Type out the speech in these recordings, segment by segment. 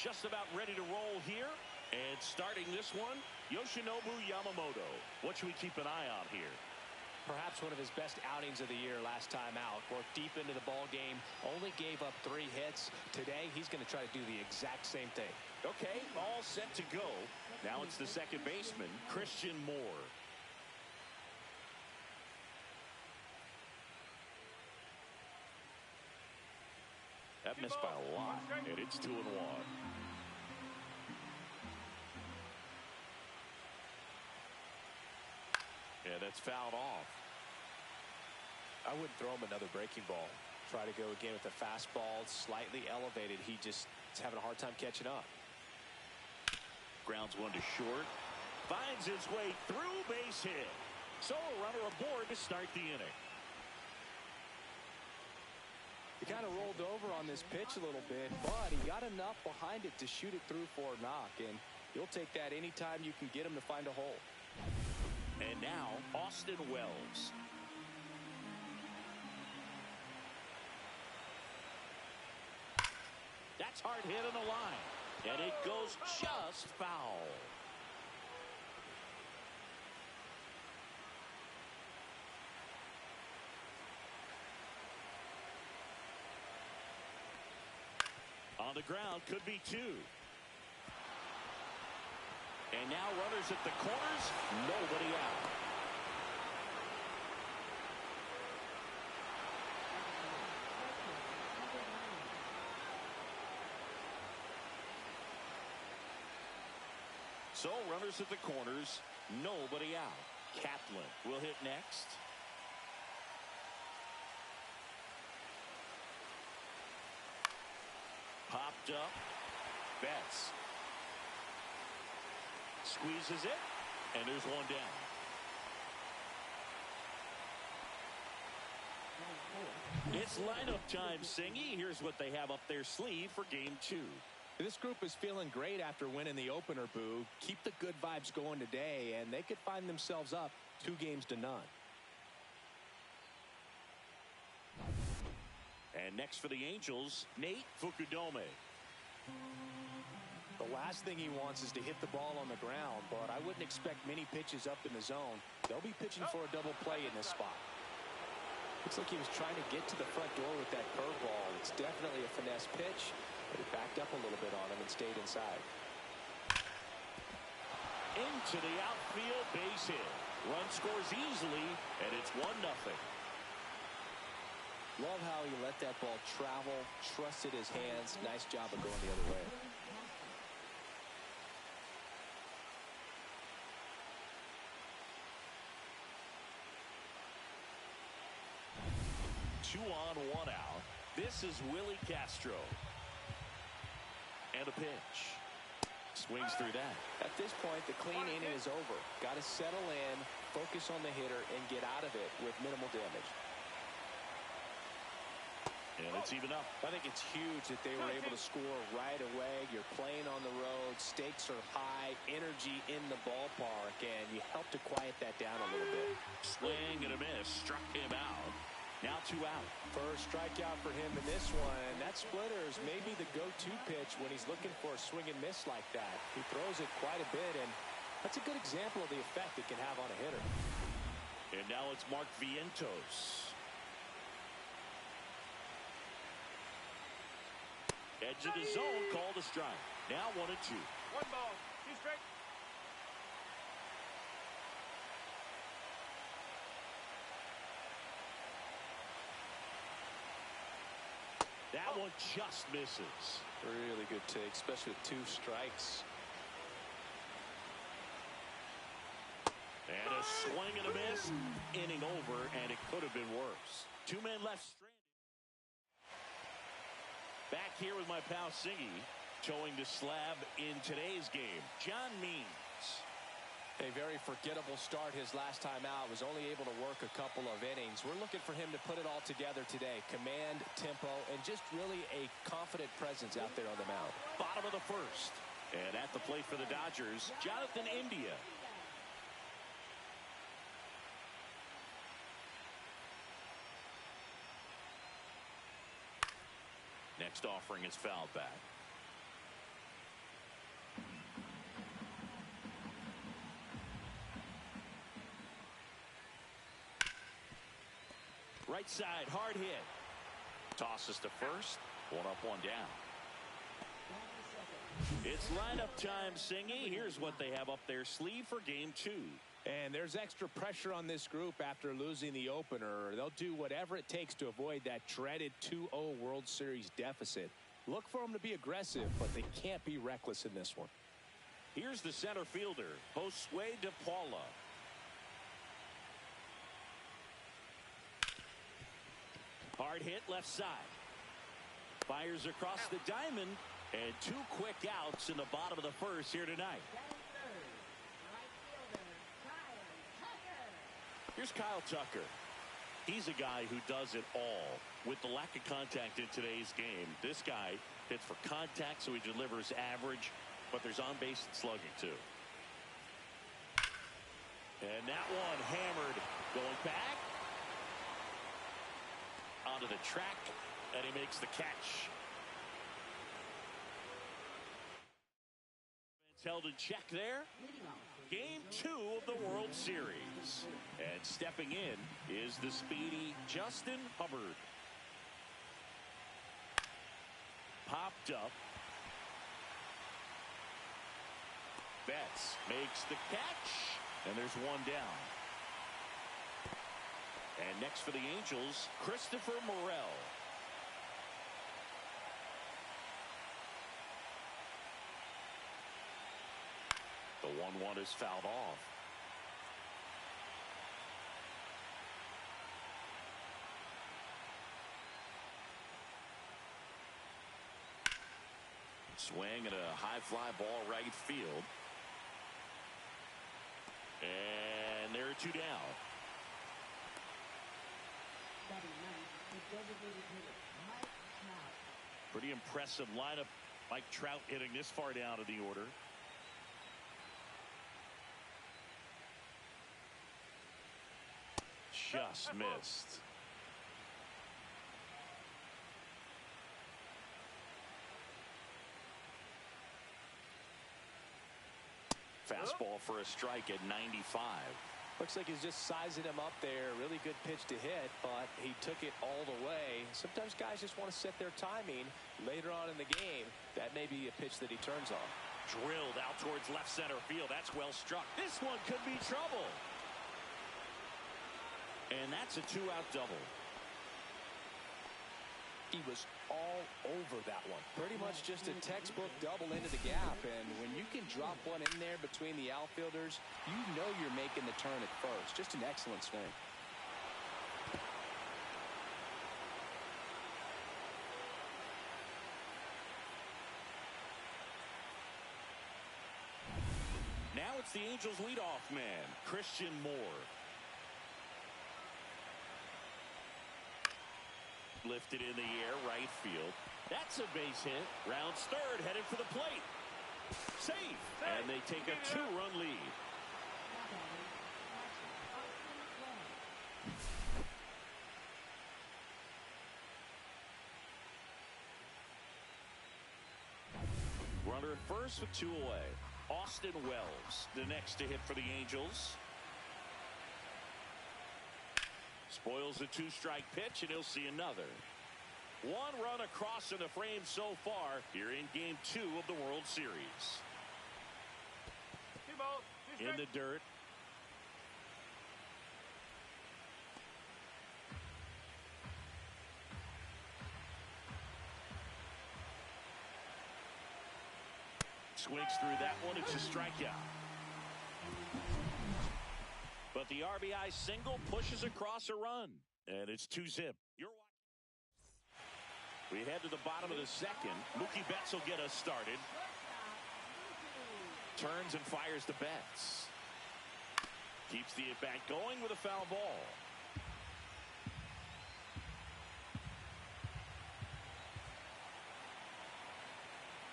just about ready to roll here. And starting this one, Yoshinobu Yamamoto. What should we keep an eye on here? Perhaps one of his best outings of the year last time out. Worked deep into the ball game, only gave up 3 hits. Today, he's going to try to do the exact same thing. Okay, all set to go. Now it's the second baseman, Christian Moore. That missed by a lot, and it's 2-1. Yeah, that's fouled off. I wouldn't throw him another breaking ball. Try to go again with the fastball, slightly elevated. He just is having a hard time catching up. Grounds one to short. Finds his way through, base hit. So a runner aboard to start the inning. He kind of rolled over on this pitch a little bit, but he got enough behind it to shoot it through for a knock, and you'll take that anytime you can get him to find a hole. And now, Austin Wells. That's hard hit on the line, and it goes just foul. On the ground, could be 2. And now runners at the corners, nobody out. So runners at the corners, nobody out. Kaplan will hit next. Popped up. Betts squeezes it, and there's one down. It's lineup time, Singy. Here's what they have up their sleeve for game 2. This group is feeling great after winning the opener, Boo. Keep the good vibes going today, and they could find themselves up 2-0. And next for the Angels, Nate Fukudome. The last thing he wants is to hit the ball on the ground, but I wouldn't expect many pitches up in the zone. They'll be pitching for a double play in this spot. Looks like he was trying to get to the front door with that curveball. It's definitely a finesse pitch, but it backed up a little bit on him and stayed inside. Into the outfield, base hit. Run scores easily, and it's 1-0. Love how he let that ball travel, trusted his hands. Nice job of going the other way. Two on, 1 out. This is Willie Castro. And a pitch. Swings through that. At this point, the clean inning is over. Got to settle in, focus on the hitter, and get out of it with minimal damage. And it's even up. I think it's huge that they were able to score right away. You're playing on the road. Stakes are high. Energy in the ballpark. And you help to quiet that down a little bit. Swing and a miss. Struck him out. Now 2 out. First strikeout for him in this one. That splitter is maybe the go-to pitch when he's looking for a swing and miss like that. He throws it quite a bit, and that's a good example of the effect it can have on a hitter. And now it's Mark Vientos. Edge of the zone, called a strike. Now 1-2. 1 ball, 2 strikes. That one just misses. Really good take, especially with 2 strikes. And a swing and a miss. Inning over, and it could have been worse. 2 men left stranded. Back here with my pal Singy, towing the slab in today's game, John Means. A very forgettable start his last time out. Was only able to work a couple of innings. We're looking for him to put it all together today. Command, tempo, and just really a confident presence out there on the mound. Bottom of the first. And at the plate for the Dodgers, Jonathan India. Next offering is fouled back. Right side, hard hit. Tosses to first. One up, one down. It's lineup time, Singy. Here's what they have up their sleeve for game 2. And there's extra pressure on this group after losing the opener. They'll do whatever it takes to avoid that dreaded 2-0 World Series deficit. Look for them to be aggressive, but they can't be reckless in this one. Here's the center fielder, Josue De Paula. Hard hit left side. Fires across the diamond, and 2 quick outs in the bottom of the first here tonight. Here's Kyle Tucker. He's a guy who does it all. With the lack of contact in today's game, this guy hits for contact, so he delivers average, but there's on-base slugging too. And that one hammered, going back onto the track, and he makes the catch. It's held in check there. Game 2 of the World Series. And stepping in is the speedy Justin Hubbard. Popped up. Betts makes the catch, and there's one down. And next for the Angels, Christopher Morel. The 1-1 is fouled off. Swing and a high fly ball right field. And there are 2 down. Pretty impressive lineup. Mike Trout hitting this far down in the order. Just missed. Fastball for a strike at 95. Looks like he's just sizing him up there. Really good pitch to hit, but he took it all the way. Sometimes guys just want to set their timing later on in the game. That may be a pitch that he turns on. Drilled out towards left center field. That's well struck. This one could be trouble. And that's a 2-out double. He was all over that one. Pretty much just a textbook double into the gap. And when you can drop one in there between the outfielders, you know you're making the turn at first. Just an excellent swing. Now it's the Angels leadoff man, Christian Moore. Lifted in the air, right field. That's a base hit. Rounds third, headed for the plate. Safe. And they take a 2-run lead. Runner at first with 2 away. Austin Wells, the next to hit for the Angels. Spoils a 2-strike pitch, and he'll see another. 1 run across in the frame so far here in game 2 of the World Series. 2 balls, 2 In the dirt. Swings through that one. It's a strikeout. But the RBI single pushes across a run. And it's 2-zip. We head to the bottom of the second. Mookie Betts will get us started. Turns and fires to Betts. Keeps the at-bat going with a foul ball.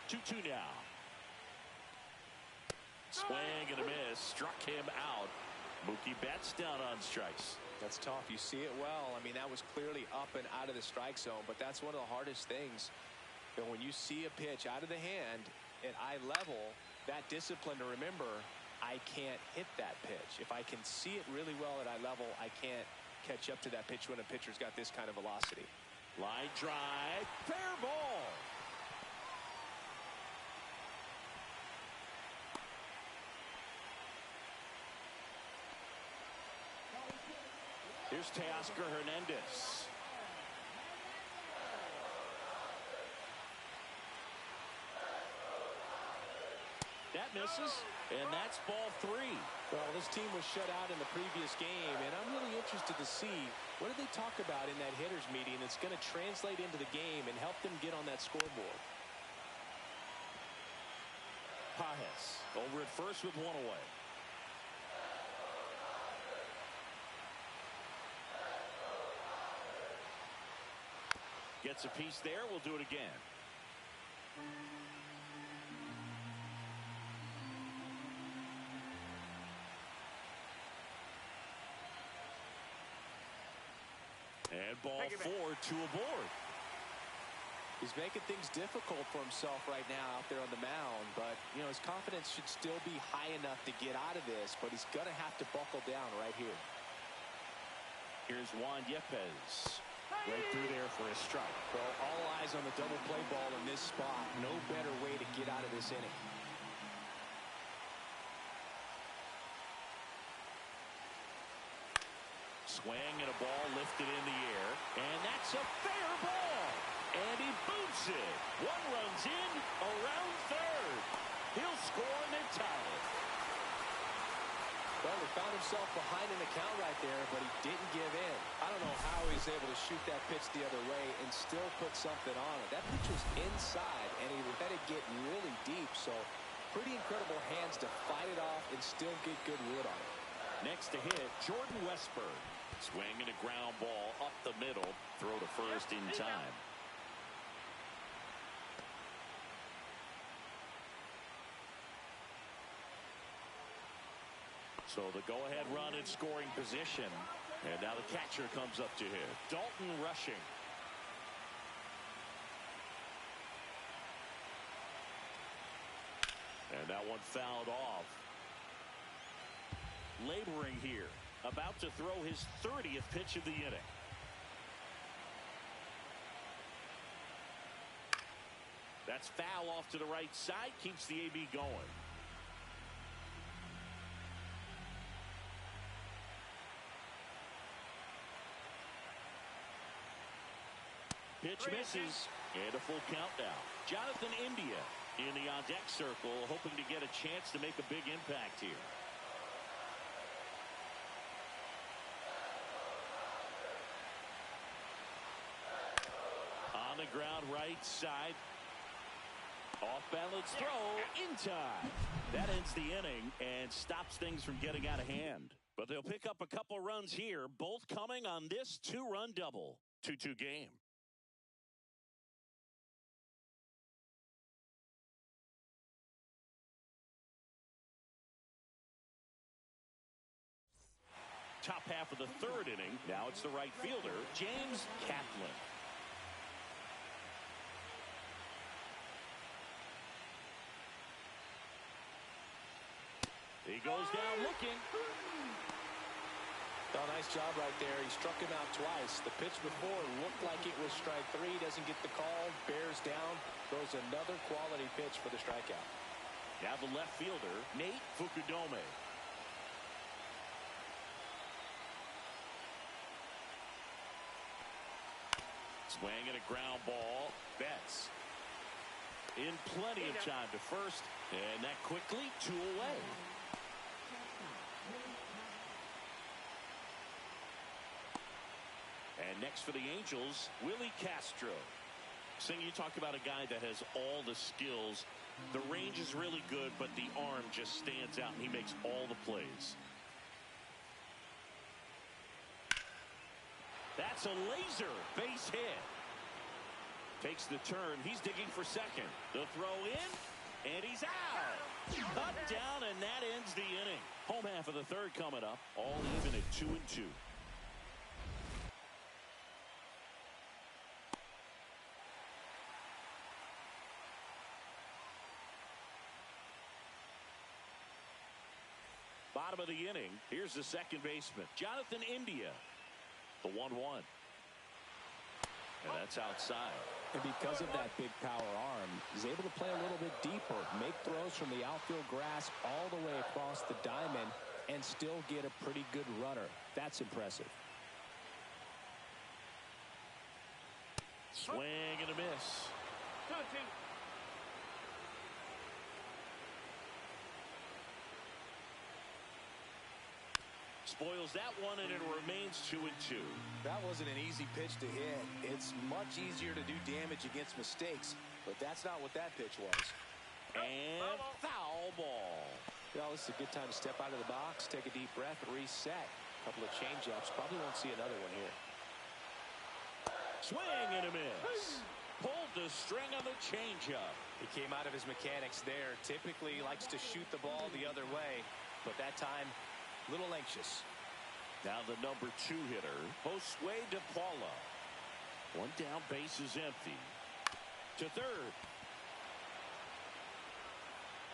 Two now. Swing and a miss. Struck him out. Mookie Betts down on strikes. That's tough. You see it well. I mean, that was clearly up and out of the strike zone, but that's one of the hardest things. And when you see a pitch out of the hand at eye level, that discipline to remember, I can't hit that pitch. If I can see it really well at eye level, I can't catch up to that pitch when a pitcher's got this kind of velocity. Line drive, fair ball. Here's Teoscar Hernandez. That misses, and that's ball 3. Well, this team was shut out in the previous game, and I'm really interested to see what did they talk about in that hitters meeting that's going to translate into the game and help them get on that scoreboard. Pajes over at first with one away. Gets a piece there. We'll do it again. And ball 4, 2 aboard. He's making things difficult for himself right now out there on the mound, but you know his confidence should still be high enough to get out of this, but he's gonna have to buckle down right here. Here's Juan Yepez. Right through there for a strike. Well, all eyes on the double play ball in this spot. No better way to get out of this inning. Swing and a ball lifted in the air, and that's a fair ball. And he boots it. 1 run's in, around third. He'll score and then tie it. Well, he found himself behind an account right there, but he didn't give in. I don't know how he's able to shoot that pitch the other way and still put something on it. That pitch was inside, and he let it get really deep, so pretty incredible hands to fight it off and still get good wood on it. Next to hit, Jordan Westburg. Swing and a ground ball up the middle. Throw to first in time. So the go-ahead run in scoring position. And now the catcher comes up to hit. Dalton rushing. And that one fouled off. Laboring here. About to throw his 30th pitch of the inning. That's foul off to the right side. Keeps the AB going. Pitch misses. And a full count now. Jonathan India in the on-deck circle, hoping to get a chance to make a big impact here. On the ground right side. Off balance throw in time. That ends the inning and stops things from getting out of hand. But they'll pick up a couple runs here, both coming on this 2-run double. 2-2 game. Top half of the 3rd inning. Now it's the right fielder, James Kaplan. He goes down looking. Oh, nice job right there. He struck him out twice. The pitch before looked like it was strike 3. Doesn't get the call. Bears down. Throws another quality pitch for the strikeout. Now the left fielder, Nate Fukudome. Swing and a ground ball. Betts in plenty of time to first. And that quickly 2 away. And next for the Angels, Willie Castro. Sing, you talk about a guy that has all the skills. The range is really good, but the arm just stands out, and he makes all the plays. That's a laser base hit. Takes the turn. He's digging for second. The throw in, and he's out. Cut down, and that ends the inning. Home half of the 3rd coming up. All even at 2-2. Bottom of the inning. Here's the second baseman, Jonathan India. The 1-1. And that's outside. And because of that big power arm, he's able to play a little bit deeper, make throws from the outfield grass all the way across the diamond, and still get a pretty good runner. That's impressive. Swing and a miss. 2-2. Spoils that one, and it remains 2-2. That wasn't an easy pitch to hit. It's much easier to do damage against mistakes, but that's not what that pitch was. And foul ball. Well, this is a good time to step out of the box, take a deep breath, reset. A couple of change-ups. Probably won't see another one here. Swing and a miss. Pulled the string on the changeup. He came out of his mechanics there. Typically likes to shoot the ball the other way, but that time, a little anxious. Now the number 2 hitter, Josue De Paula. One down, base is empty. To third.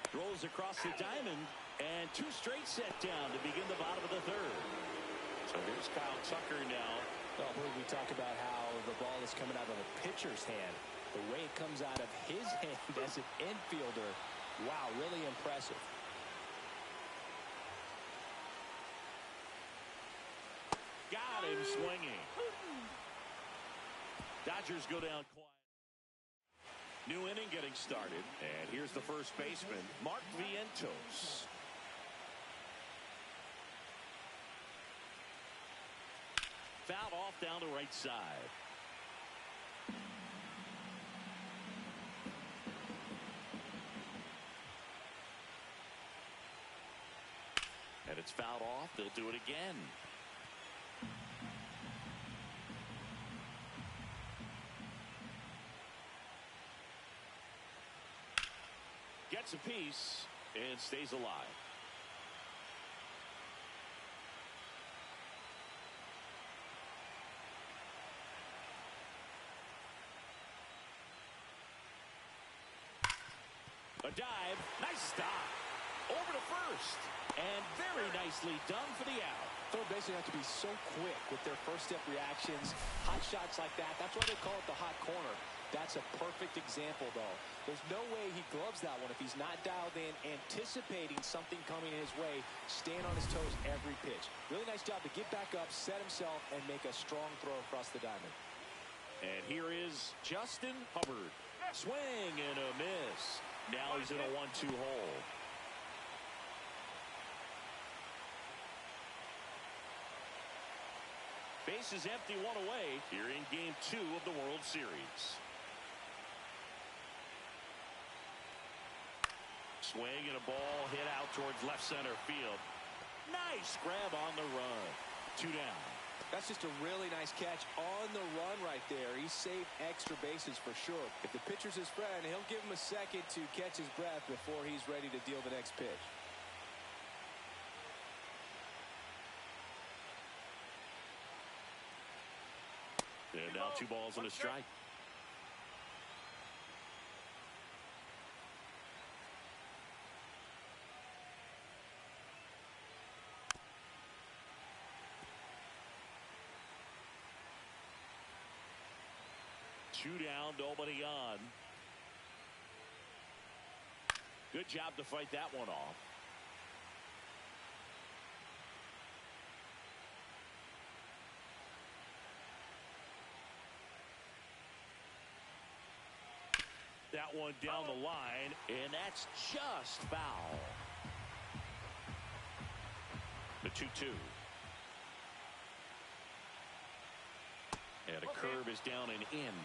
Throws across the diamond, and 2 straight set down to begin the bottom of the third. So here's Kyle Tucker now. Well, we talk about how the ball is coming out of a pitcher's hand. The way it comes out of his hand as an infielder, wow, really impressive. Got him swinging. Dodgers go down quiet. New inning getting started. And here's the first baseman, Mark Vientos. Fouled off down the right side. And it's fouled off. They'll do it again. Gets a piece and stays alive. A dive, nice stop. Over to first. And very nicely done for the out. Third basemen have to be so quick with their first step reactions. Hot shots like that, that's why they call it the hot corner. That's a perfect example, though. There's no way he gloves that one if he's not dialed in, anticipating something coming his way, staying on his toes every pitch. Really nice job to get back up, set himself, and make a strong throw across the diamond. And here is Justin Hubbard. Swing and a miss. Now he's in a 1-2 hole. Base is empty, 1 away here in Game 2 of the World Series. Swing and a ball hit out towards left center field. Nice grab on the run. 2 down. That's just a really nice catch on the run right there. He saved extra bases for sure. If the pitcher's his friend, he'll give him a second to catch his breath before he's ready to deal the next pitch. And now 2 balls and a strike. Two down, nobody on. Good job to fight that one off. That one down the line, and that's just foul. The 2-2. And a curve is down and in.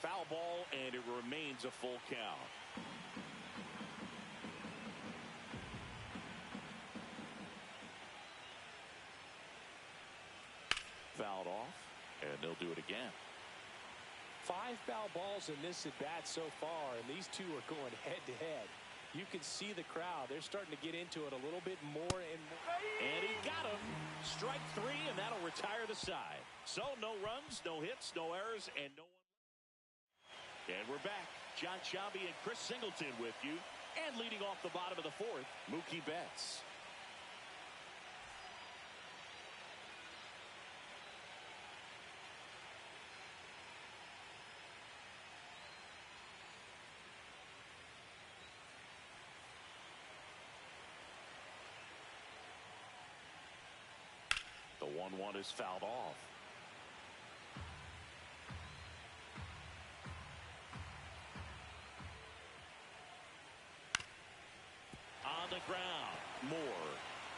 Foul ball, and it remains a full count. Fouled off, and they'll do it again. 5 foul balls in this at bat so far, and these two are going head to head. You can see the crowd. They're starting to get into it a little bit more and more. And he got him. Strike 3, and that'll retire the side. So no runs, no hits, no errors, and no one. And we're back. John Sciambi and Chris Singleton with you. And leading off the bottom of the fourth, Mookie Betts. The 1-1 is fouled off. On the ground, Moore.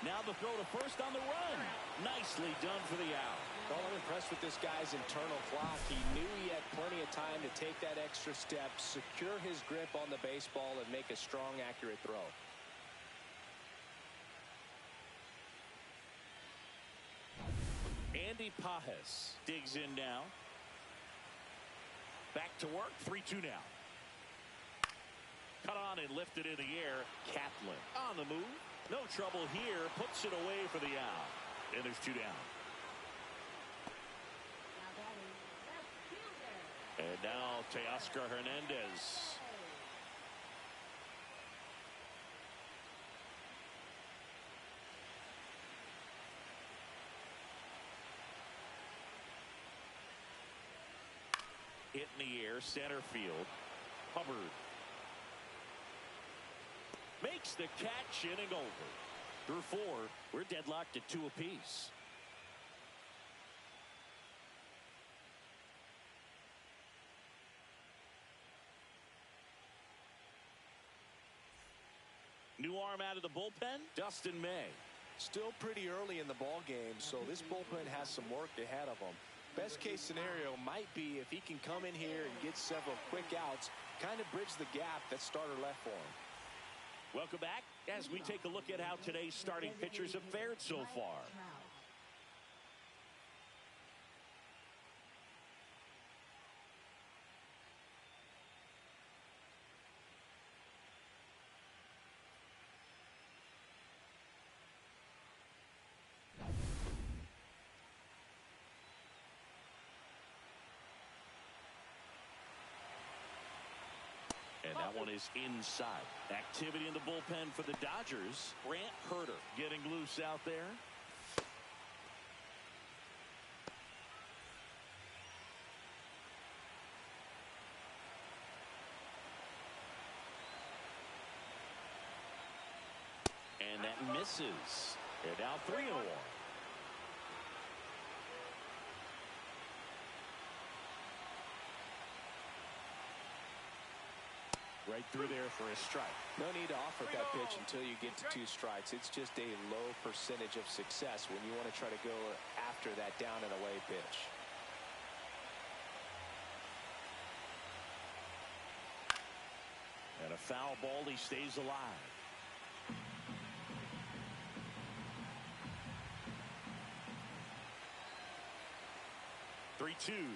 Now the throw to first on the run. Nicely done for the out. Well, I'm impressed with this guy's internal clock. He knew he had plenty of time to take that extra step, secure his grip on the baseball, and make a strong, accurate throw. Andy Pajes digs in now. Back to work, 3-2 now. Cut on and lifted in the air. Kaplan on the move. No trouble here. Puts it away for the out. And there's 2 down. And now Teoscar Hernandez. Hit in the air, center field. Hubbard makes the catch, inning over. Through 4, we're deadlocked at 2 apiece. New arm out of the bullpen, Dustin May. Still pretty early in the ball game, so this bullpen has some work ahead of him. Best case scenario might be if he can come in here and get several quick outs, kind of bridge the gap that starter left for him. Welcome back as we take a look at how today's starting pitchers have fared so far. And that one is inside. Activity in the bullpen for the Dodgers. Grant Herter getting loose out there. And that misses. And now 3-1. Right through there for a strike. No need to offer that pitch until you get to 2 strikes. It's just a low percentage of success when you want to try to go after that down and away pitch. And a foul ball, he stays alive. Three-two.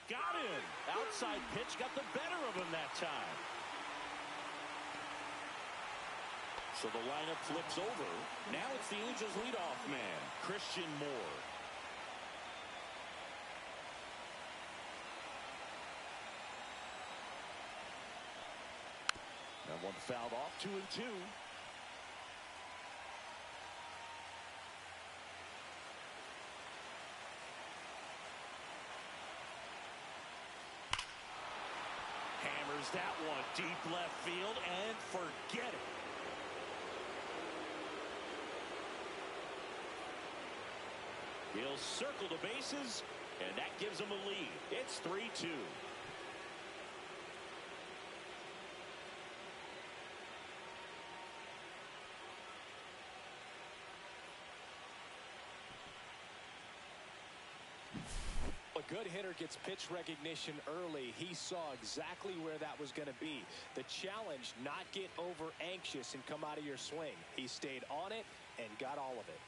Got him. Outside pitch got the better of him that time. So the lineup flips over. Now it's the Angels leadoff man, Christian Moore. That one fouled off, 2-2. Hammers that one deep left field and forget it. He'll circle the bases, and that gives him a lead. It's 3-2. A good hitter gets pitch recognition early. He saw exactly where that was going to be. The challenge, not get over anxious and come out of your swing. He stayed on it and got all of it.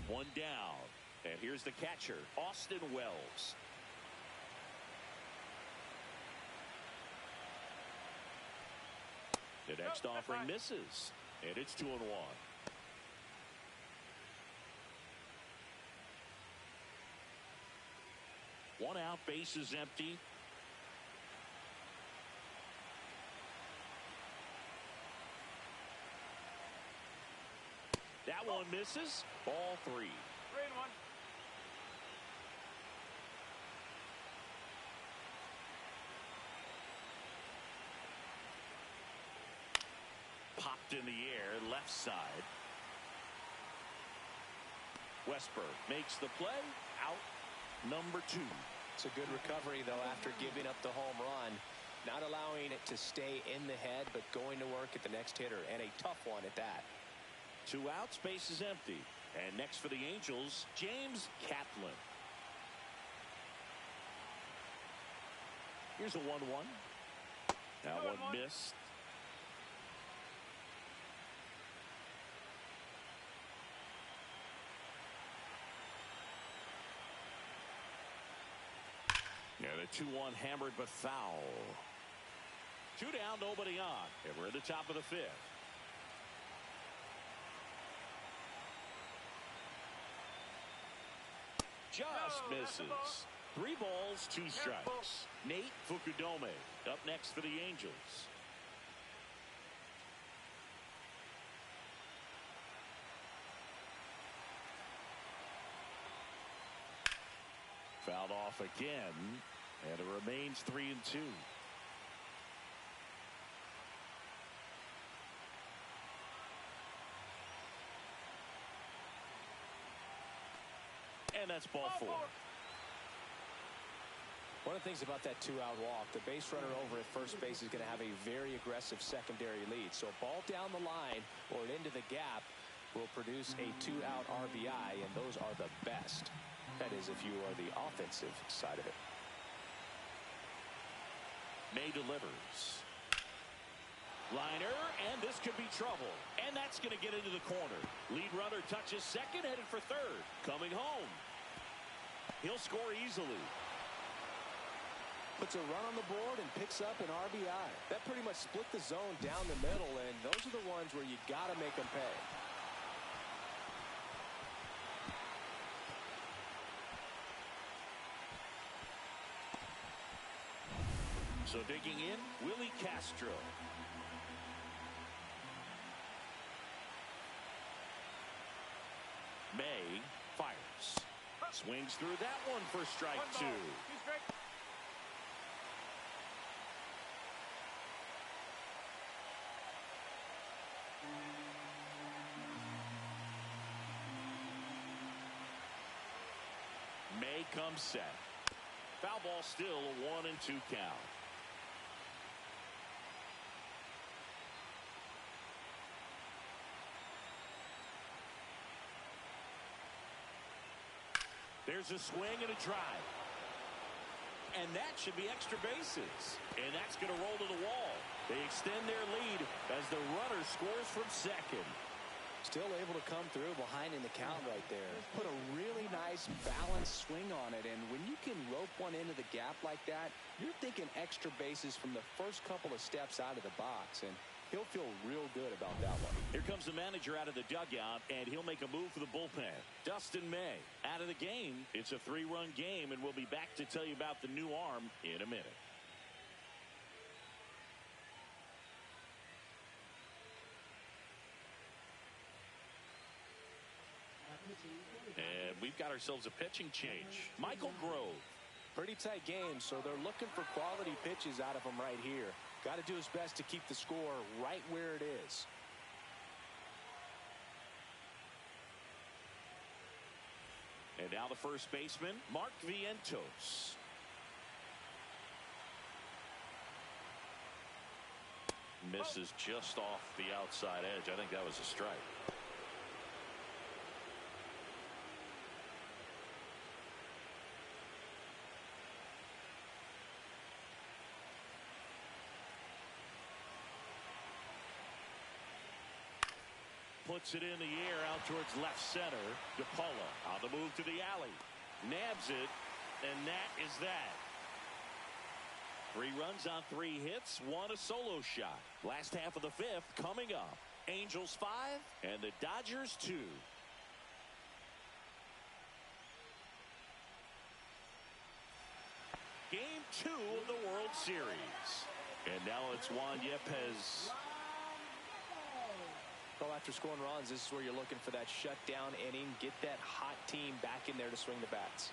One down. And here's the catcher, Austin Wells. The next offering misses. And it's 2-1. One out, bases empty. That one misses. Ball 3. 3-1. Popped in the air, left side. Westberg makes the play. Out number 2. It's a good recovery, though, after giving up the home run. Not allowing it to stay in the head, but going to work at the next hitter, and a tough one at that. 2 outs, base is empty. And next for the Angels, James Kaplan. Here's a 1-1. That one missed. Yeah, the 2-1 hammered but foul. 2 down, nobody on. And we're at the top of the 5th. Just misses. 3 balls, 2 strikes. Nate Fukudome up next for the Angels. Fouled off again, and it remains 3-2. And that's ball 4. One of the things about that 2-out walk, the base runner over at first base is going to have a very aggressive secondary lead. So a ball down the line or into the gap will produce a 2-out RBI, and those are the best. That is, if you are the offensive side of it. May delivers. Liner, and this could be trouble. And that's going to get into the corner. Lead runner touches second, headed for third. Coming home. He'll score easily. Puts a run on the board and picks up an RBI. That pretty much split the zone down the middle, and those are the ones where you got to make them pay. So digging in, Willie Castro. May fires. Swings through that one for strike 2. May comes set. Foul ball, still a 1-2 count. There's a swing and a drive. And that should be extra bases. And that's going to roll to the wall. They extend their lead as the runner scores from second. Still able to come through behind in the count right there. Put a really nice balanced swing on it. And when you can rope one into the gap like that, you're thinking extra bases from the first couple of steps out of the box. And he'll feel real good about that one. Here comes the manager out of the dugout, and he'll make a move for the bullpen. Dustin May out of the game. It's a 3-run game, and we'll be back to tell you about the new arm in a minute. And we've got ourselves a pitching change. Michael Grove. Pretty tight game, so they're looking for quality pitches out of him right here. Got to do his best to keep the score right where it is. And now the first baseman, Mark Vientos. Misses just off the outside edge. I think that was a strike. Puts it in the air out towards left center. DePaula on the move to the alley. Nabs it, and that is that. 3 runs on 3 hits, 1 a solo shot. Last half of the 5th coming up. Angels 5 and the Dodgers 2. 2 of the World Series. And now it's Juan Yepez. Well, after scoring runs, this is where you're looking for that shutdown inning. Get that hot team back in there to swing the bats.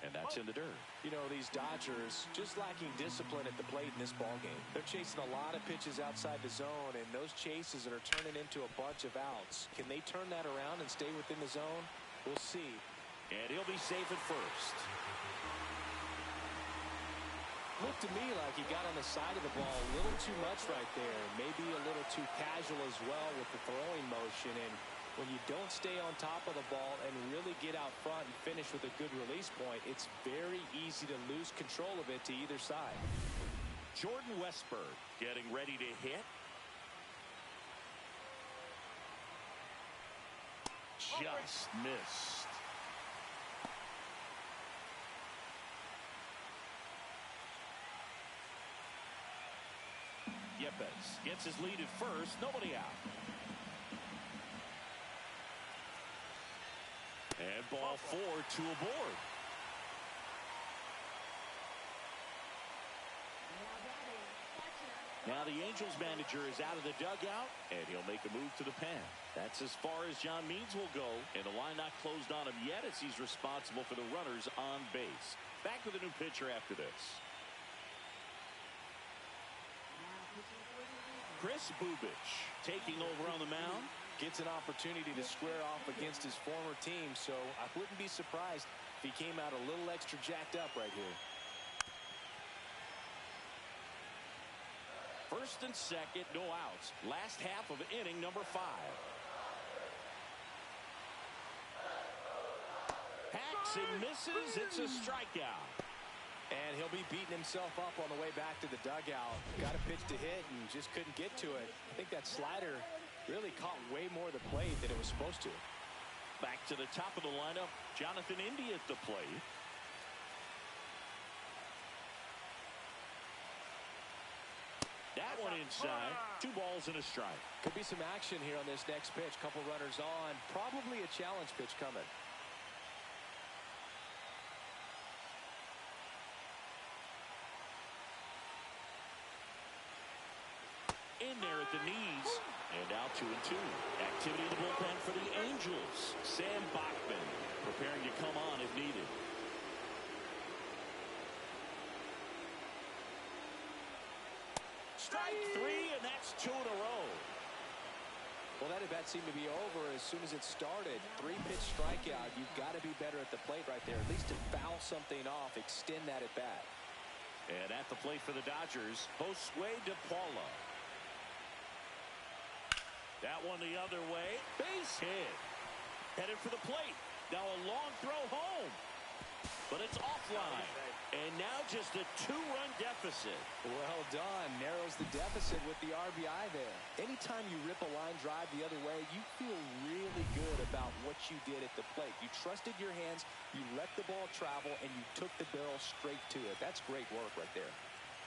And that's in the dirt. You know, these Dodgers just lacking discipline at the plate in this ballgame. They're chasing a lot of pitches outside the zone, and those chases are turning into a bunch of outs. Can they turn that around and stay within the zone? We'll see. And he'll be safe at first. Looked to me like he got on the side of the ball a little too much right there. Maybe a little too casual as well with the throwing motion. And when you don't stay on top of the ball and really get out front and finish with a good release point, it's very easy to lose control of it to either side. Jordan Westburg getting ready to hit. Just missed. Yepez gets his lead at first. Nobody out. And ball 4, 2 aboard. Now the Angels manager is out of the dugout, and he'll make a move to the pen. That's as far as John Means will go, and the line not closed on him yet as he's responsible for the runners on base. Back with a new pitcher after this. Chris Bubich taking over on the mound. Gets an opportunity to square off against his former team, so I wouldn't be surprised if he came out a little extra jacked up right here. First and second, no outs. Last half of inning number 5. Hacks and misses. It's a strikeout. And he'll be beating himself up on the way back to the dugout. Got a pitch to hit and just couldn't get to it. I think that slider really caught way more of the plate than it was supposed to. Back to the top of the lineup, Jonathan India at the plate. That one inside. 2 balls and a strike. Could be some action here on this next pitch. Couple runners on. Probably a challenge pitch coming. In there at the knees. And now 2-2. Activity in the bullpen for the Angels. Sam Bachman preparing to come on if needed. Strike 3, and that's 2 in a row. Well, that at bat seemed to be over as soon as it started. 3-pitch strikeout. You've got to be better at the plate right there. At least to foul something off, extend that at bat. And at the plate for the Dodgers, Josue De Paula. That one the other way. Base hit. Headed for the plate. Now a long throw home. But it's offline. And now just a 2-run deficit. Well done. Narrows the deficit with the RBI there. Anytime you rip a line drive the other way, you feel really good about what you did at the plate. You trusted your hands, you let the ball travel, and you took the barrel straight to it. That's great work right there.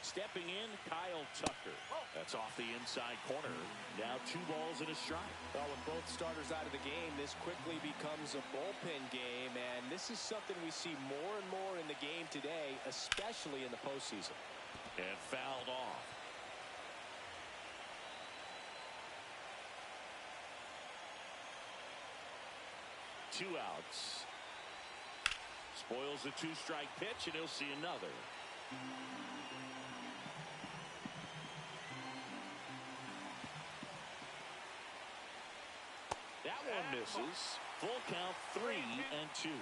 Stepping in, Kyle Tucker. That's off the inside corner. Now 2 balls and a strike. Well, with both starters out of the game, this quickly becomes a bullpen game, and this is something we see more and more in the game today, especially in the postseason. And fouled off. Two outs. Spoils the 2-strike pitch, and he'll see another. That one misses. Full count 3-2.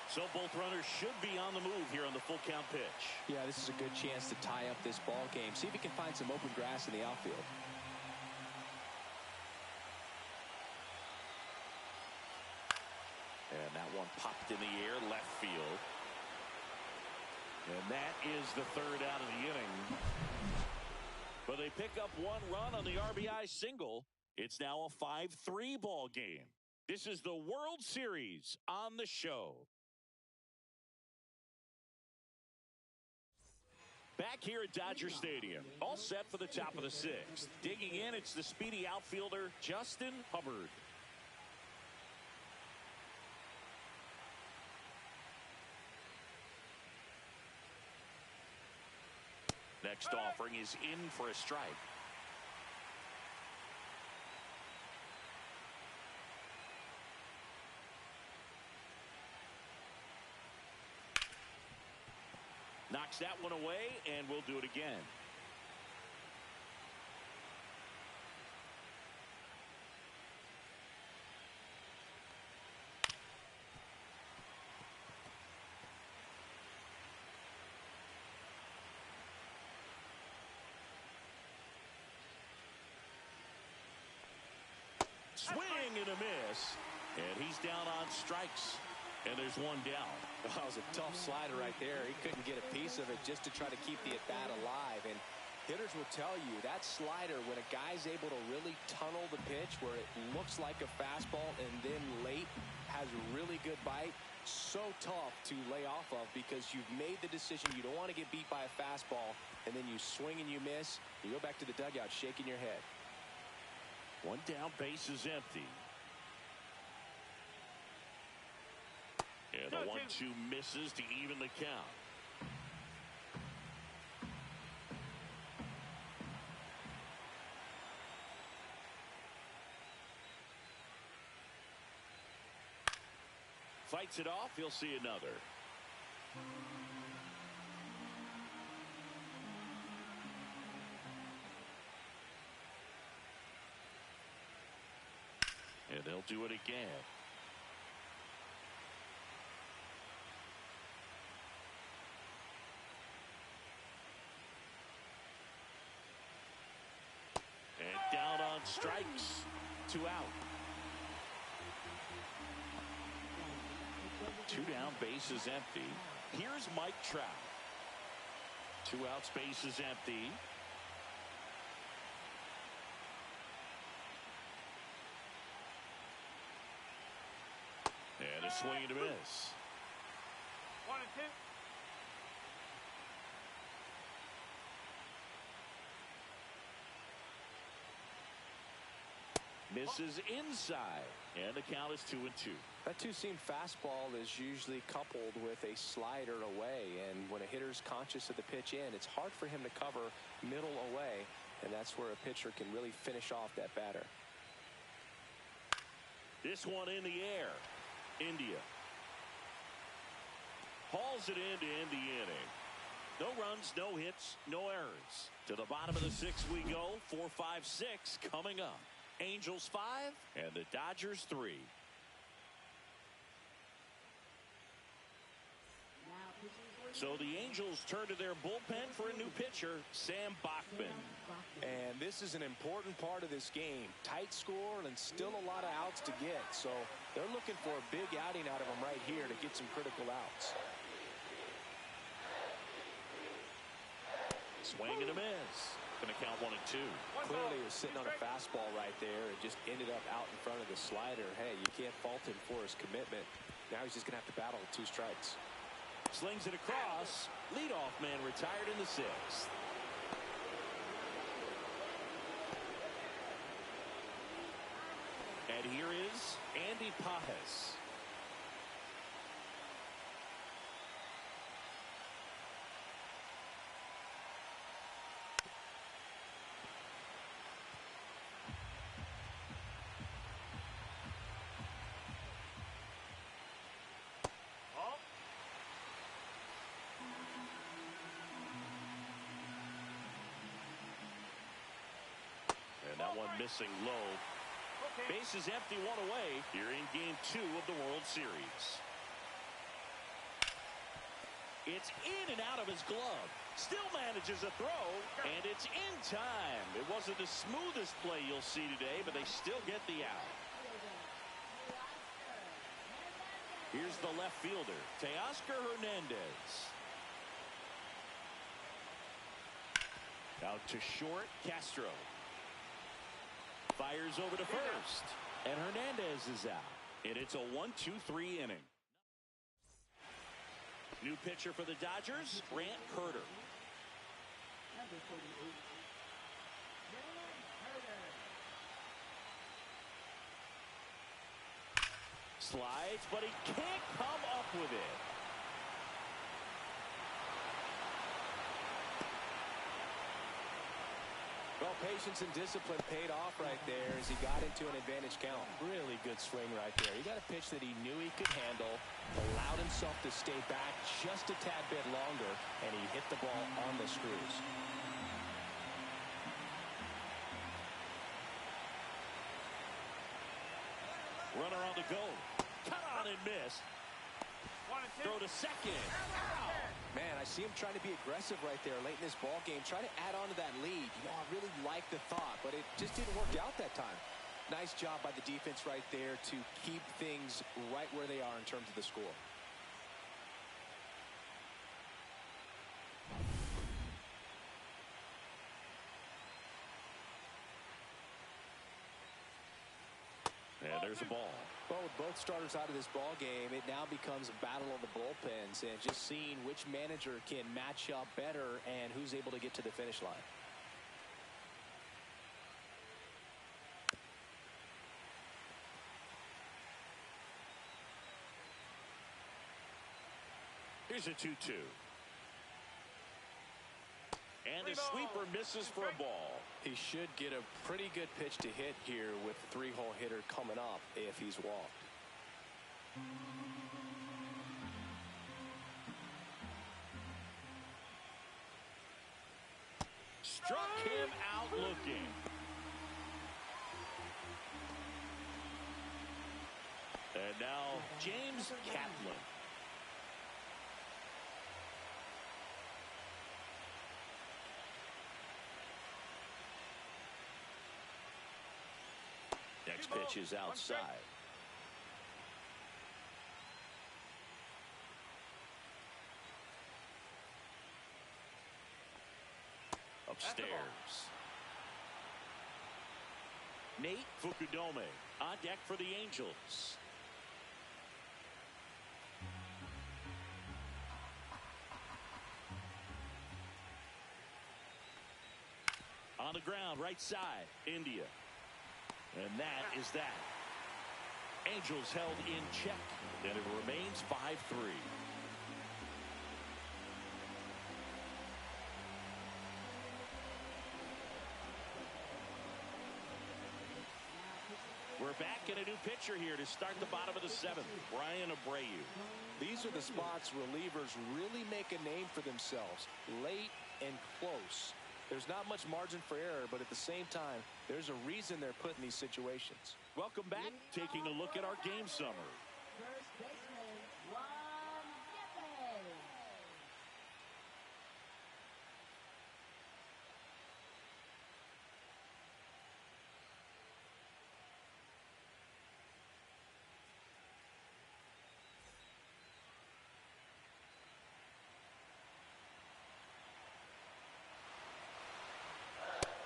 So both runners should be on the move here on the full count pitch. Yeah, this is a good chance to tie up this ball game. See if he can find some open grass in the outfield. And that one popped in the air, left field. And that is the 3rd out of the inning. But they pick up 1 run on the RBI single. It's now a 5-3 ball game. This is the World Series on the show. Back here at Dodger Stadium, all set for the top of the 6th. Digging in, it's the speedy outfielder, Justin Hubbard. Next offering is in for a strike. Knocks that one away, and we'll do it again. Swing and a miss, and he's down on strikes, and there's one down. That was a tough slider right there. He couldn't get a piece of it just to try to keep the at-bat alive. And hitters will tell you that slider, when a guy's able to really tunnel the pitch where it looks like a fastball and then late has a really good bite, so tough to lay off of because you've made the decision you don't want to get beat by a fastball, and then you swing and you miss. You go back to the dugout shaking your head. One down, base is empty. And the 1-2 misses to even the count. Fights it off. He'll see another. And they'll do it again. And down on strikes. 2 out. 2 down, base is empty. Here's Mike Trout. 2 outs, base is empty. And a swing and a miss. 1-2. Misses inside, and the count is 2-2. That two-seam fastball is usually coupled with a slider away, and when a hitter's conscious of the pitch in, it's hard for him to cover middle away, and that's where a pitcher can really finish off that batter. This one in the air. India hauls it in to end the inning. No runs, no hits, no errors. To the bottom of the 6th we go. 4-5-6 coming up. Angels 5 and the Dodgers 3. So the Angels turn to their bullpen for a new pitcher, Sam Bachman. And this is an important part of this game. Tight score and still a lot of outs to get. So they're looking for a big outing out of him right here to get some critical outs. Swing and a miss. Going to count 1-2. Clearly he was sitting on a fastball right there and just ended up out in front of the slider. Hey, you can't fault him for his commitment. Now he's just going to have to battle with 2 strikes. Slings it across. Leadoff man retired in the 6th. And here is Andy Pajes. And that one missing low. Base is empty, 1 away here in game 2 of the World Series. It's in and out of his glove. Still manages a throw, and it's in time. It wasn't the smoothest play you'll see today, but they still get the out. Here's the left fielder, Teoscar Hernandez. Out to short, Castro. Fires over to first, and Hernandez is out. And it's a 1-2-3 inning. New pitcher for the Dodgers, Grant Curter. Slides, but he can't come up with it. patience and discipline paid off right there as he got into an advantage count. Really good swing right there. He got a pitch that he knew he could handle, allowed himself to stay back just a tad bit longer, and he hit the ball on the screws. Runner on the go. Cut on and miss. 1 and 2. Throw to second. Out. Man, I see him trying to be aggressive right there late in this ball game, trying to add on to that lead. You know, I really like the thought, but it just didn't work out that time. Nice job by the defense right there to keep things right where they are in terms of the score. And there's a ball. Well, with both starters out of this ball game, it now becomes a battle of the bullpens and just seeing which manager can match up better and who's able to get to the finish line. Here's a 2-2. And a sweeper misses for a ball. He should get a pretty good pitch to hit here with the 3-hole hitter coming up if he's walked. Struck him out looking. And now James Kaplan. Next pitch is outside. Upstairs. Nate Fukudome on deck for the Angels. On the ground, right side, India. And that is that. Angels held in check, and it remains 5-3. We're back in a new pitcher here to start the bottom of the 7th, Brian Abreu. These are the spots relievers really make a name for themselves, late and close. There's not much margin for error, but at the same time, there's a reason they're put in these situations. Welcome back. Taking a look at our game summary. First baseman, Juan Yepes.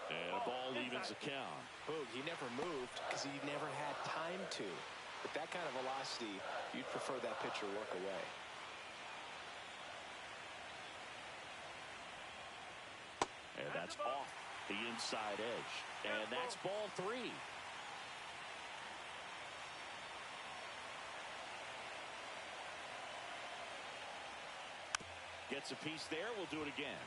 And a ball evens the count. Boog, he never moved because he never had time to. With that kind of velocity, you'd prefer that pitcher work away. And that's off the inside edge. And that's ball 3. Gets a piece there. We'll do it again.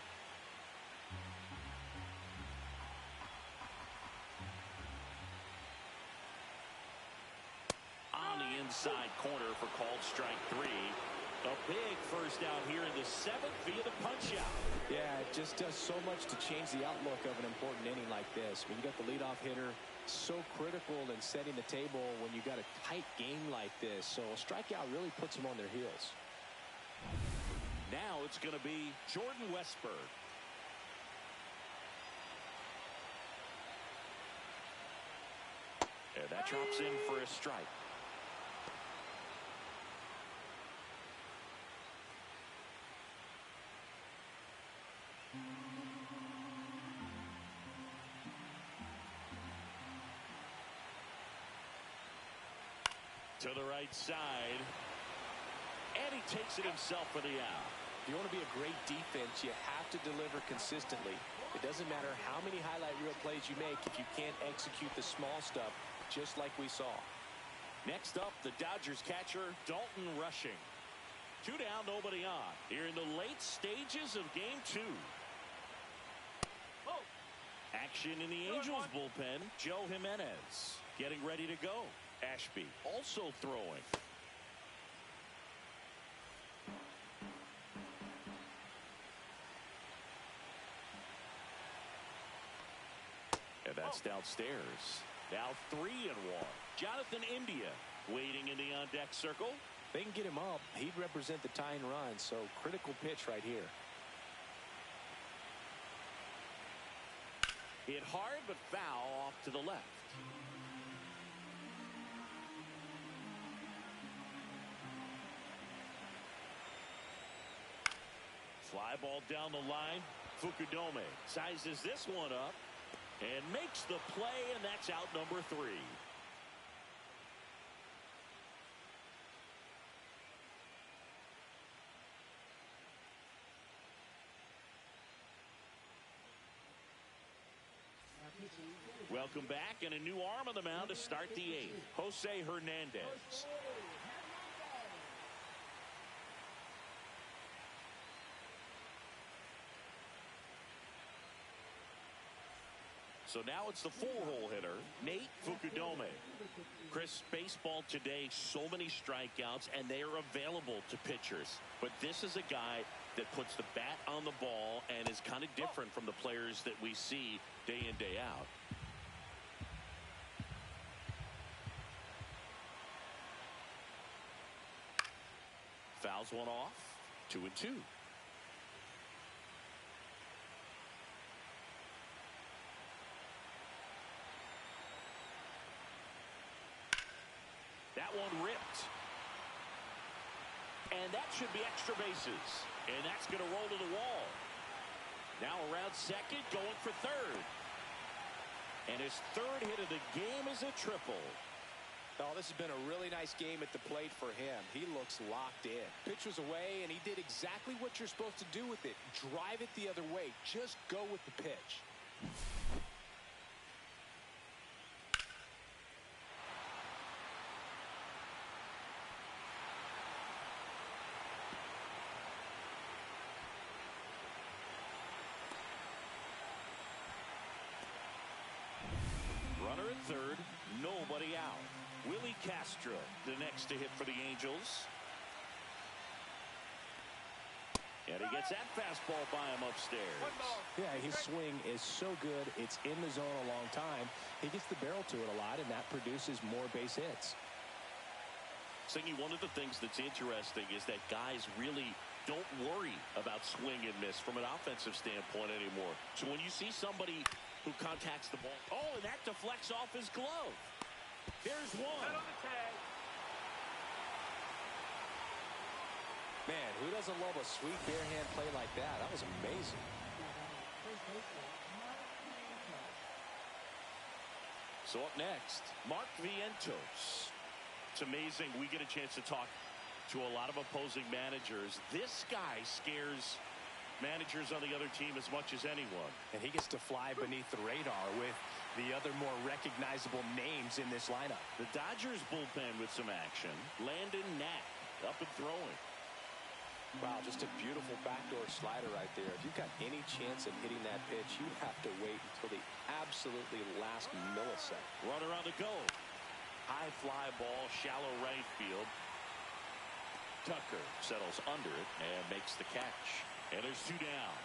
On the inside corner for called strike 3. A big first out here in the 7th via the punch out. Yeah, it just does so much to change the outlook of an important inning like this. When you got the leadoff hitter, so critical in setting the table when you got a tight game like this. So a strikeout really puts them on their heels. Now it's going to be Jordan Westburg. And that drops in for a strike. To the right side. And he takes it himself for the out. If you want to be a great defense, you have to deliver consistently. It doesn't matter how many highlight reel plays you make if you can't execute the small stuff, just like we saw. Next up, the Dodgers catcher, Dalton Rushing. 2 down, nobody on. Here in the late stages of Game 2. action in the Angels bullpen. Joe Jimenez getting ready to go. Ashby also throwing. And that's downstairs. Now 3-1. Jonathan India waiting in the on-deck circle. They can get him up. He'd represent the tying run, so critical pitch right here. Hit hard, but foul off to the left. Fly ball down the line. Fukudome sizes this one up and makes the play, and that's out number 3. Welcome back, and a new arm on the mound to start the 8th. Jose Hernandez. So now it's the 4-hole hitter, Nate Fukudome. Chris, baseball today, so many strikeouts, and they are available to pitchers. But this is a guy that puts the bat on the ball and is kind of different from the players that we see day in, day out. Fouls one off. 2-2. That one ripped. And that should be extra bases. And that's going to roll to the wall. Now around second, going for third. And his 3rd hit of the game is a triple. Oh, this has been a really nice game at the plate for him. He looks locked in. Pitch was away, and he did exactly what you're supposed to do with it. Drive it the other way. Just go with the pitch. Runner at third, nobody out. Willie Castro, the next to hit for the Angels. And he gets that fastball by him upstairs. Yeah, his swing is so good. It's in the zone a long time. He gets the barrel to it a lot, and that produces more base hits. Singy, one of the things that's interesting is that guys really don't worry about swing and miss from an offensive standpoint anymore. So when you see somebody who contacts the ball, oh, and that deflects off his glove. There's one. Man, who doesn't love a sweet bare hand play like that? That was amazing. So up next, Mark Vientos. It's amazing. We get a chance to talk to a lot of opposing managers. This guy scares managers on the other team as much as anyone. And he gets to fly beneath the radar with the other more recognizable names in this lineup. The Dodgers bullpen with some action. Landon Knack up and throwing. Wow, just a beautiful backdoor slider right there. If you've got any chance of hitting that pitch, you have to wait until the absolutely last millisecond. Runner on the go. High fly ball, shallow right field. Tucker settles under it and makes the catch. And there's 2 down.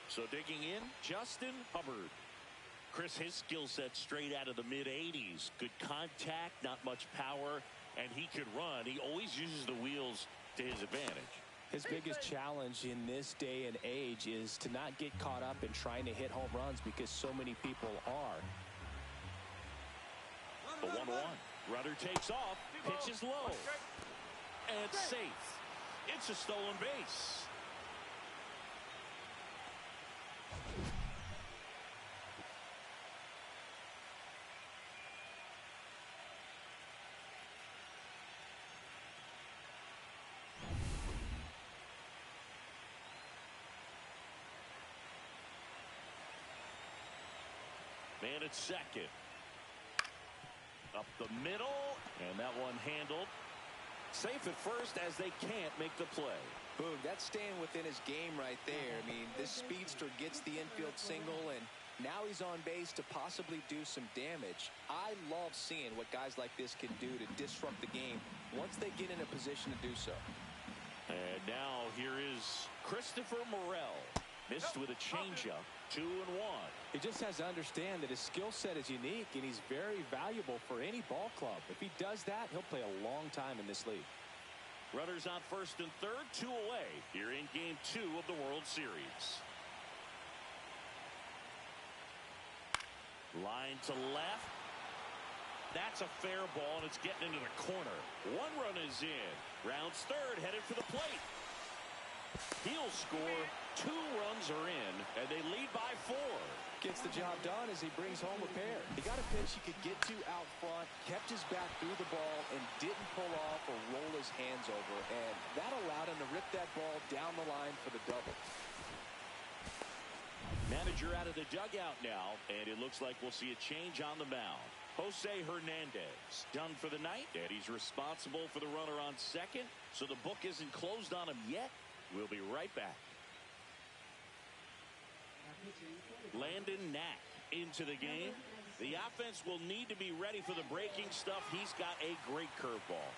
So digging in, Justin Hubbard. Chris, his skill set straight out of the mid-80s. Good contact, not much power, and he could run. He always uses the wheels to his advantage. His biggest challenge in this day and age is to not get caught up in trying to hit home runs because so many people are. The 1-1. Runner takes off, pitches low, and safe. It's a stolen base. Man at second. Up the middle, and that one handled. Safe at first as they can't make the play. Boom, that's staying within his game right there. I mean, this speedster gets the infield single, and now he's on base to possibly do some damage. I love seeing what guys like this can do to disrupt the game once they get in a position to do so. And now here is Christopher Morel. Missed with a changeup. 2-1. He just has to understand that his skill set is unique, and he's very valuable for any ball club. If he does that, he'll play a long time in this league. Runners on first and third, 2 away here in Game 2 of the World Series. Line to left. That's a fair ball, and it's getting into the corner. 1 run is in. Rounds third, headed for the plate. He'll score. 2 runs are in, and they lead by 4. Gets the job done as he brings home a pair. He got a pitch he could get to out front, kept his back through the ball, and didn't pull off or roll his hands over. And that allowed him to rip that ball down the line for the double. Manager out of the dugout now, and it looks like we'll see a change on the mound. Jose Hernandez done for the night, and he's responsible for the runner on second, so the book isn't closed on him yet. We'll be right back. Landon Knack into the game. The offense will need to be ready for the breaking stuff. He's got a great curveball.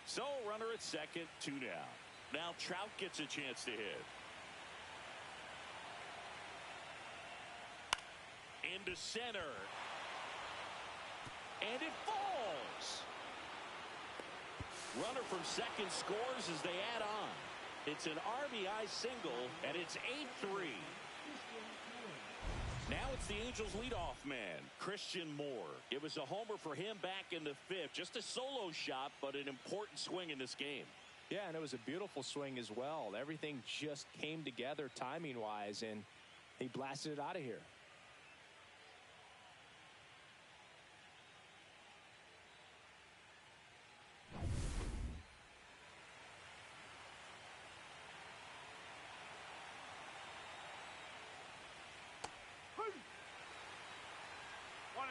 So, runner at second, 2 down. Now Trout gets a chance to hit. Into center. And it falls. Runner from second scores as they add on. It's an RBI single, and it's 8-3. Now it's the Angels' leadoff man, Christian Moore. It was a homer for him back in the 5th. Just a solo shot, but an important swing in this game. Yeah, and it was a beautiful swing as well. Everything just came together timing-wise, and he blasted it out of here.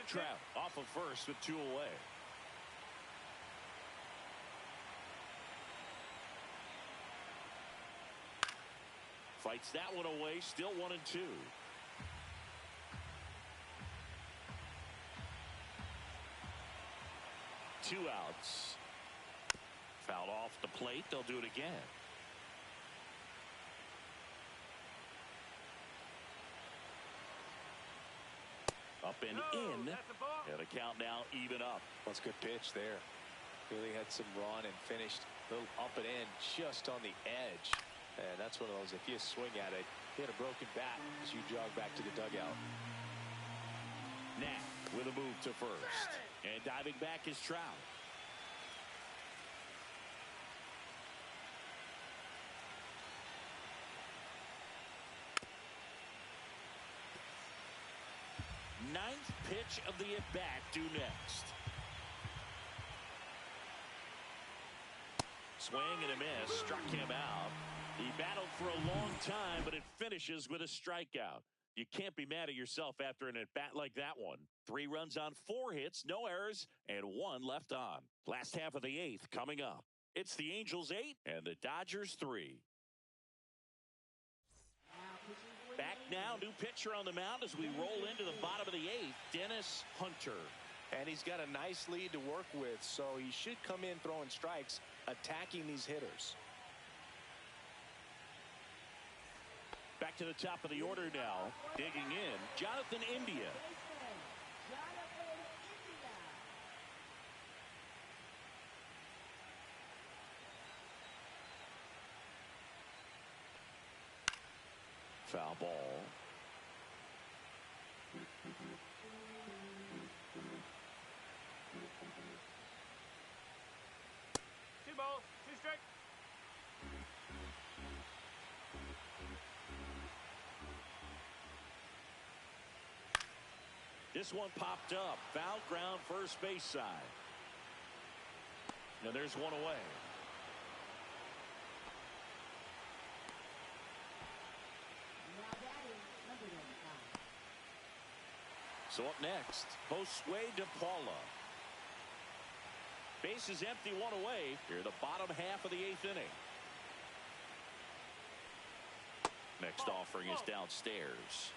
Trout off of first with 2 away. Fights that one away, still 1-2. Two outs. Fouled off the plate. They'll do it again. Up and in. And the count now even up. That's a good pitch there. Really had some run and finished a little up and in just on the edge. And that's one of those, if you swing at it, hit a broken bat as you jog back to the dugout. Knack with a move to first. And diving back is Trout. Ninth pitch of the at-bat due next. Swing and a miss. Struck him out. He battled for a long time, but it finishes with a strikeout. You can't be mad at yourself after an at-bat like that one. 3 runs on 4 hits, no errors, and 1 left on. Last half of the 8th coming up. It's the Angels 8 and the Dodgers 3. Back now, new pitcher on the mound as we roll into the bottom of the 8th, Dennis Hunter. And he's got a nice lead to work with, so he should come in throwing strikes, attacking these hitters. Back to the top of the order now, digging in, Jonathan India. Foul ball. Two balls, 2 strikes. This one popped up. Foul ground first base side. Now there's 1 away. Now batting, number 1. So up next, Josue De Paula. Base is empty, one away. Here, the bottom half of the 8th inning. Next offering is downstairs.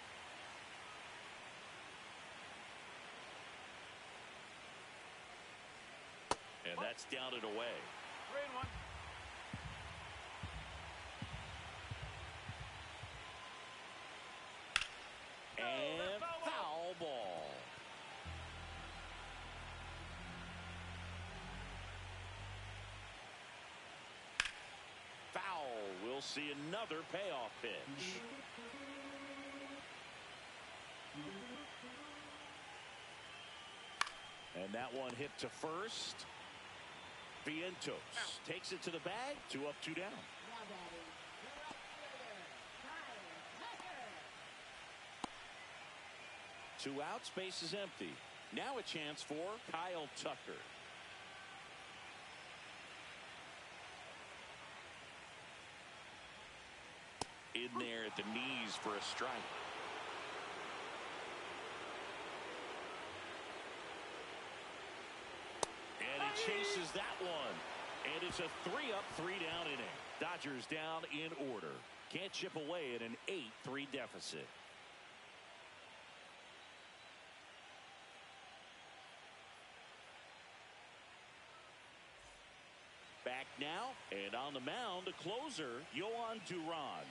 And that's down and away. 3-1. And foul ball. Foul. We'll see another payoff pitch. And that one hit to first. Vientos takes it to the bag. 2 up, 2 down. Now batting, the right fielder, Kyle Tucker. 2 outs, base is empty. Now a chance for Kyle Tucker. In there at the knees for a strike. And he chases that one. And it's a 3 up, 3 down inning. Dodgers down in order. Can't chip away at an 8-3 deficit. Back now, and on the mound, the closer, Yohan Duran.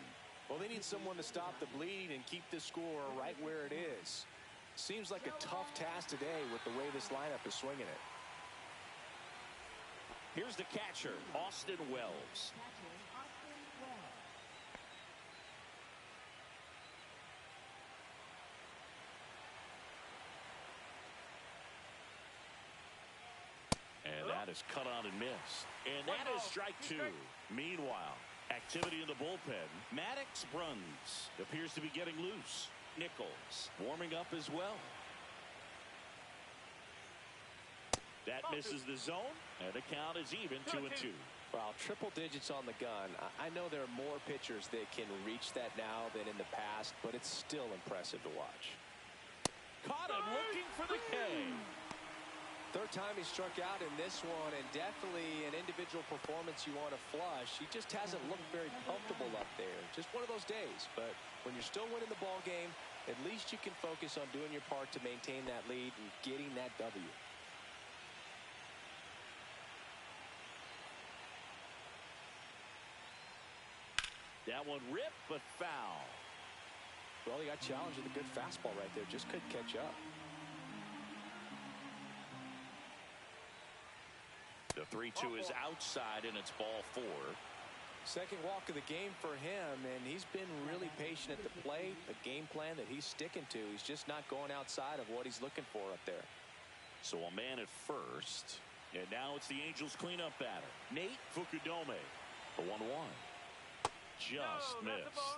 Well, they need someone to stop the bleed and keep this score right where it is. Seems like a tough task today with the way this lineup is swinging it. Here's the catcher, Austin Wells. Catcher, Austin Wells. And that is cut on and missed. And that is strike 2. Meanwhile, activity in the bullpen. Maddox Bruns appears to be getting loose. Nichols warming up as well. That misses the zone, and the count is even 2-2. Well, triple digits on the gun. I know there are more pitchers that can reach that now than in the past, but it's still impressive to watch. Caught him looking for the K. Third time he struck out in this one, and definitely an individual performance you want to flush. He just hasn't looked very comfortable up there. Just one of those days. But when you're still winning the ball game, at least you can focus on doing your part to maintain that lead and getting that W. That one ripped, but foul. Well, he got challenged with a good fastball right there. Just couldn't catch up. The 3-2 is outside, and it's ball 4. Second walk of the game for him, and he's been really patient at the plate. A game plan that he's sticking to. He's just not going outside of what he's looking for up there. So a man at first. And now it's the Angels cleanup batter, Nate Fukudome. The 1-1. Just missed.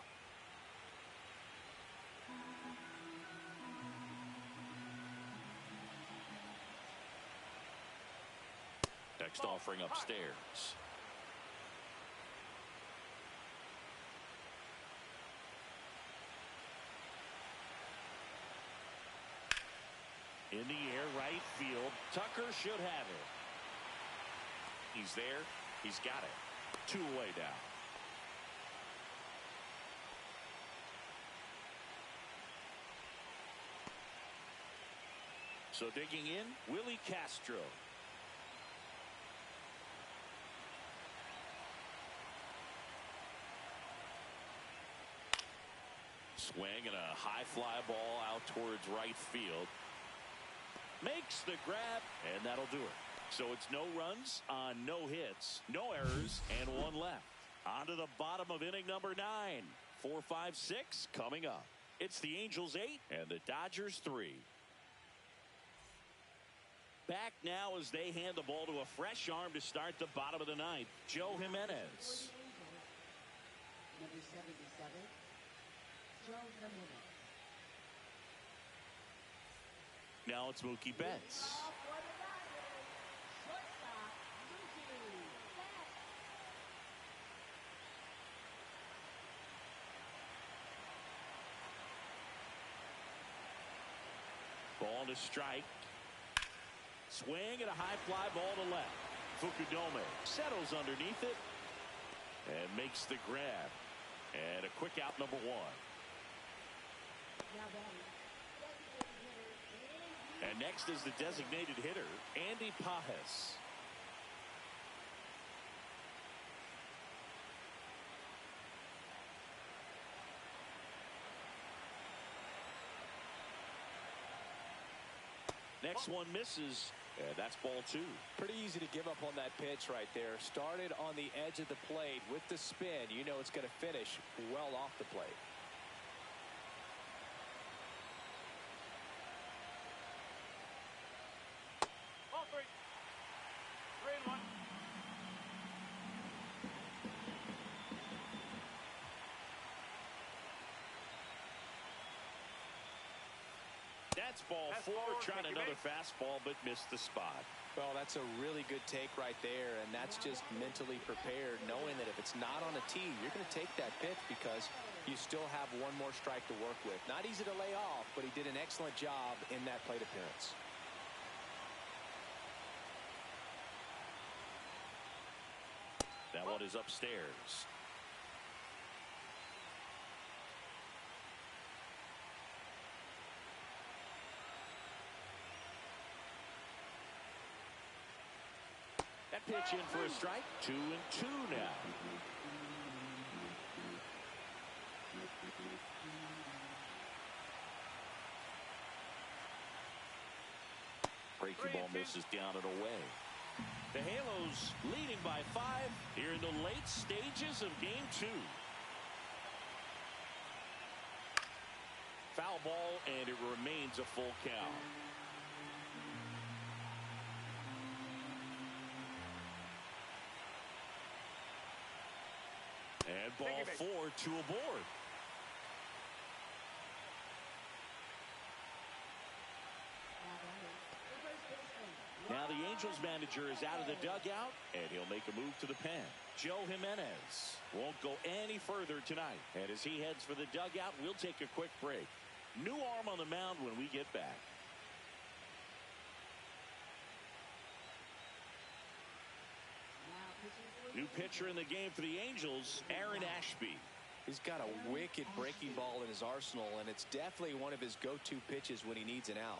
Next offering upstairs. In the air, right field. Tucker should have it. He's there. He's got it. 2 away now. So digging in, Willie Castro. Swing and a high fly ball out towards right field. Makes the grab, and that'll do it. So it's no runs on no hits, no errors, and 1 left. On to the bottom of inning number 9. 4, 5, 6 coming up. It's the Angels 8 and the Dodgers 3. Back now as they hand the ball to a fresh arm to start the bottom of the 9th. Joe Jimenez. Number 77, Joe Jimenez. Now it's Mookie Betts. Ball for the Dodgers. Shortstop, Mookie Betts. Ball to strike. Swing and a high fly ball to left. Fukudome settles underneath it and makes the grab. And a quick out, number one. Now batting. And next is the designated hitter, Andy Pajes. Next one misses, and that's ball two. Pretty easy to give up on that pitch right there. Started on the edge of the plate with the spin. You know it's going to finish well off the plate. Ball three. 3-1. That's ball four, trying another fastball, but missed the spot. Well, that's a really good take right there, and that's just mentally prepared, knowing that if it's not on a tee, you're going to take that pitch because you still have one more strike to work with. Not easy to lay off, but he did an excellent job in that plate appearance. That one is upstairs. That pitch in for a strike. 2-2 now. Breaking ball misses down and away. The Halos leading by 5 here in the late stages of game 2. Foul ball, and it remains a full count. And ball 4, 2 aboard. Now the Angels manager is out of the dugout, and he'll make a move to the pen. Joe Jimenez won't go any further tonight. And as he heads for the dugout, we'll take a quick break. New arm on the mound when we get back. New pitcher in the game for the Angels, Aaron Ashby. He's got a wicked breaking ball in his arsenal, and it's definitely one of his go-to pitches when he needs an out.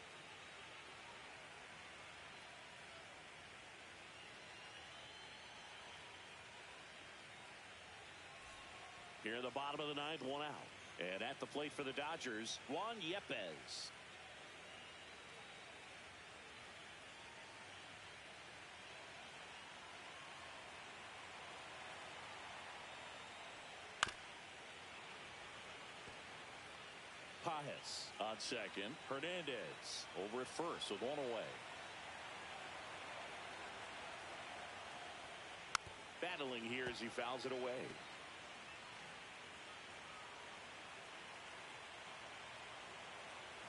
Here in the bottom of the ninth, 1 out. And at the plate for the Dodgers, Juan Yepez. Pajes on second. Hernandez over at first with 1 away. Battling here as he fouls it away.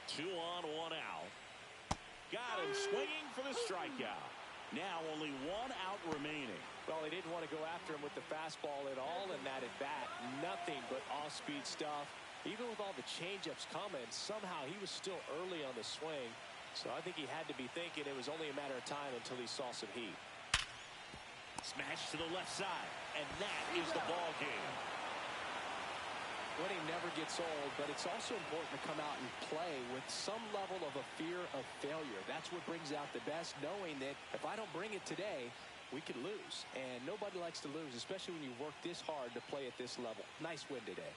Two on, 1 out. Got him swinging for the strikeout. Now only 1 out remaining. Well, he didn't want to go after him with the fastball at all in that at bat. Nothing but off-speed stuff. Even with all the changeups coming, somehow he was still early on the swing. So I think he had to be thinking it was only a matter of time until he saw some heat. Smash to the left side, and that is the ball game. Winning never gets old, but it's also important to come out and play with some level of a fear of failure. That's what brings out the best, knowing that if I don't bring it today, we could lose. And nobody likes to lose, especially when you work this hard to play at this level. Nice win today.